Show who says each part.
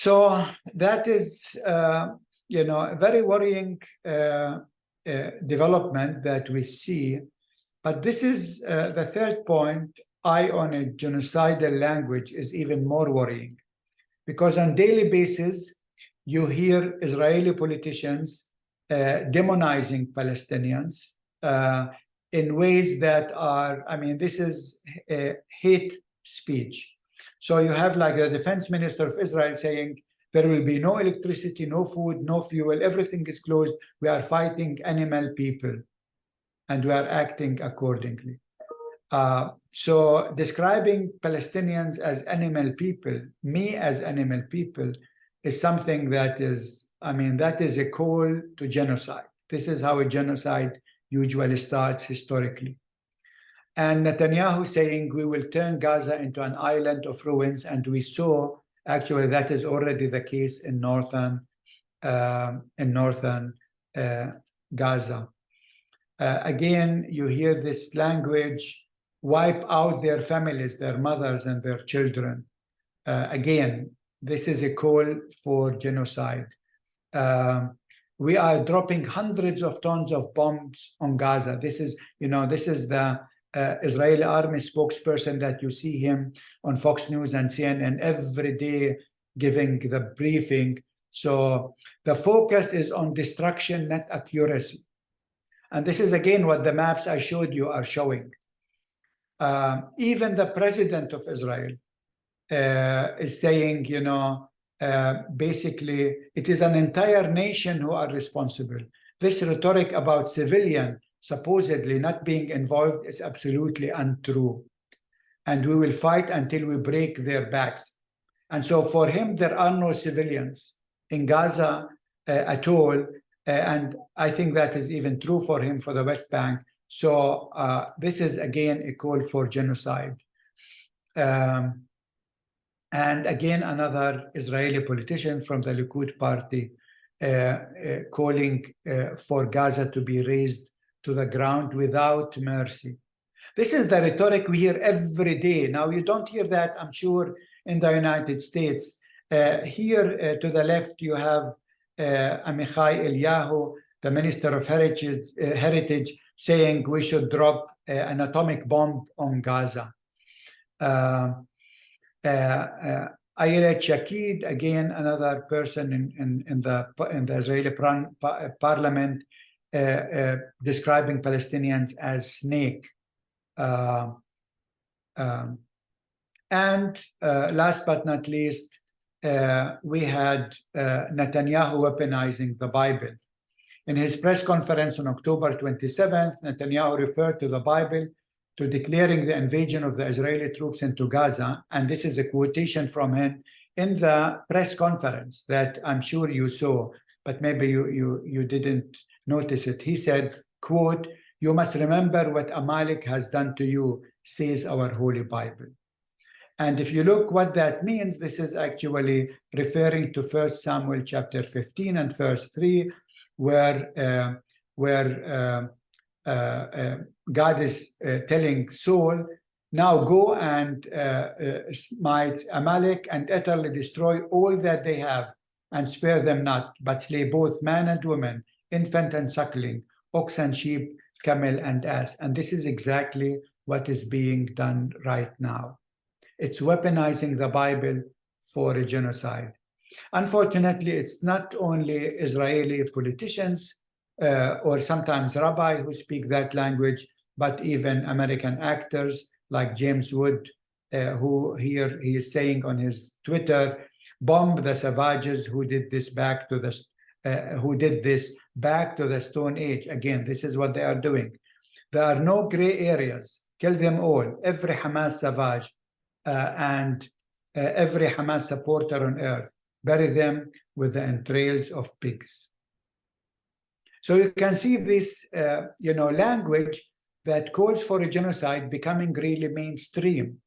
Speaker 1: So that is, you know, a very worrying development that we see. But this is the third point. On a genocidal language is even more worrying, because on daily basis, you hear Israeli politicians demonizing Palestinians in ways that are, I mean, this is hate speech. So you have like the defense minister of Israel saying, there will be no electricity, no food, no fuel, everything is closed. We are fighting animal people and we are acting accordingly. So describing Palestinians as animal people, me as animal people, is something that is, I mean, that is a call to genocide. This is how a genocide usually starts historically. And Netanyahu saying we will turn Gaza into an island of ruins, and we saw actually that is already the case in northern Gaza. Again, you hear this language: wipe out their families, their mothers and their children. Again, this is a call for genocide. We are dropping hundreds of tons of bombs on Gaza. This is, you know, this is the Israeli army spokesperson that you see him on Fox News and CNN every day giving the briefing. So the focus is on destruction, not accuracy. And this is again what the maps I showed you are showing. Even the president of Israel is saying, you know, basically, it is an entire nation who are responsible. This rhetoric about civilian supposedly not being involved is absolutely untrue. And we will fight until we break their backs. And so for him, there are no civilians in Gaza at all. And I think that is even true for him for the West Bank. So this is, again, a call for genocide. And again, another Israeli politician from the Likud party calling for Gaza to be razed to the ground without mercy. This is the rhetoric we hear every day. Now, you don't hear that, I'm sure, in the United States. Here to the left, you have Amichai Eliyahu, the Minister of Heritage, saying we should drop an atomic bomb on Gaza. Ayelet Shakid, again, another person in the Israeli parliament, describing Palestinians as snake. And last but not least, we had Netanyahu weaponizing the Bible. In his press conference on October 27th, Netanyahu referred to the Bible to declaring the invasion of the Israeli troops into Gaza. And this is a quotation from him in the press conference that I'm sure you saw, but maybe you didn't notice it. He said, quote, "You must remember what Amalek has done to you, says our Holy Bible." And if you look what that means, this is actually referring to 1 Samuel chapter 15 and verse 3, where God is telling Saul, now go and smite Amalek and utterly destroy all that they have, and spare them not, but slay both man and woman, infant and suckling, ox and sheep, camel and ass. And this is exactly what is being done right now. It's weaponizing the Bible for a genocide. Unfortunately, it's not only Israeli politicians or sometimes rabbis who speak that language, but even American actors like James Wood, who here he is saying on his Twitter, bomb the savages who did this back to the Stone Age. Again, this is what they are doing. There are no gray areas. Kill them all. Every Hamas savage and every Hamas supporter on earth. Bury them with the entrails of pigs. So you can see this, language that calls for a genocide becoming really mainstream.